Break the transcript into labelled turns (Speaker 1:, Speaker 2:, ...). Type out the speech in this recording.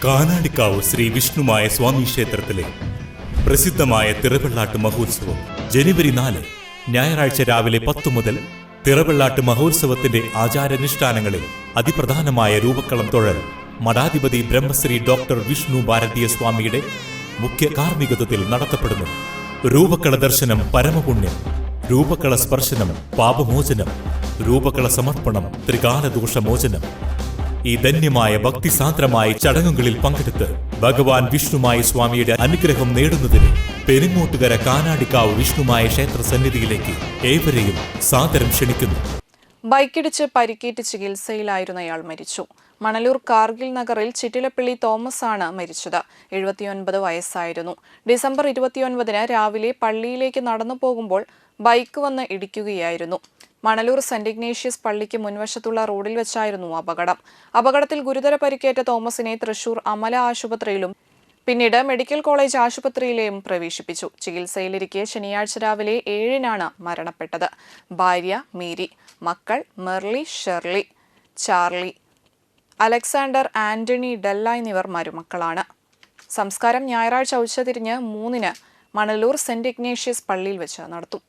Speaker 1: കാനാടിക്കാവ് ശ്രീ വിഷ്ണുമായ സ്വാമി ക്ഷേത്രത്തിലെ പ്രസിദ്ധമായ തിറവെള്ളാട്ട് മഹോത്സവം ജനുവരി 4 ഞായറാഴ്ച രാവിലെ 10 മുതൽ തിറവെള്ളാട്ട് മഹോത്സവത്തിന്റെ ആചാരാനുഷ്ഠാനങ്ങളിൽ അതിപ്രധാനമായ രൂപക്കളം തൊഴൽ മഠാധിപതി ബ്രഹ്മശ്രീ ഡോക്ടർ വിഷ്ണു ഭാരതീയ സ്വാമിയുടെ മുഖ്യ കാർമ്മികത്വത്തിൽ നടത്തപ്പെടുന്നു. രൂപക്കള ദർശനം പരമപുണ്യം, രൂപക്കള സ്പർശനം പാപമോചനം, രൂപക്കള സമർപ്പണം ത്രികാലദോഷമോചനം. ഈ ധന്യമായ ഭക്തിസാന്ദ്രമായ ചടങ്ങുകളിൽ പങ്കെടുത്ത് ഭഗവാൻ വിഷ്ണുമായ സ്വാമിയുടെ അനുഗ്രഹം നേടുന്നതിന് പെരിങ്ങോട്ടുകര കാനാടിക്കാവ് വിഷ്ണുമായ ക്ഷേത്ര സന്നിധിയിലേക്ക് ഏവരെയും സാദരം ക്ഷണിക്കുന്നു.
Speaker 2: ബൈക്കിടിച്ച് പരിക്കേറ്റ് ചികിത്സയിലായിരുന്നയാൾ മരിച്ചു. മണലൂർ കാർഗിൽ നഗറിൽ ചിറ്റിലപ്പള്ളി തോമസ് ആണ് മരിച്ചത്. 79 വയസ്സായിരുന്നു. ഡിസംബർ 29 രാവിലെ പള്ളിയിലേക്ക് നടന്നു പോകുമ്പോൾ ബൈക്ക് വന്ന് ഇടിക്കുകയായിരുന്നു. മണലൂർ സെന്റ് ഇഗ്നേഷ്യസ് പള്ളിക്ക് മുൻവശത്തുള്ള റോഡിൽ വെച്ചായിരുന്നു അപകടത്തിൽ ഗുരുതര പരിക്കേറ്റ തോമസിനെ തൃശൂർ അമല ആശുപത്രിയിലും പിന്നീട് മെഡിക്കൽ കോളേജ് ആശുപത്രിയിലെയും പ്രവേശിപ്പിച്ചു. ചികിത്സയിലിരിക്കെ ശനിയാഴ്ച രാവിലെ 7-നാണ് മരണപ്പെട്ടത്. ഭാര്യ മേരി, മക്കൾ Merly, Shirley, Charlie, Alexander, Antony, Della എന്നിവർ മരുമക്കളാണ്. സംസ്കാരം ഞായറാഴ്ച ഉച്ചതിരിഞ്ഞ് 3-ന് മണലൂർ സെന്റ് ഇഗ്നേഷ്യസ് പള്ളിയിൽ വെച്ച് നടത്തും.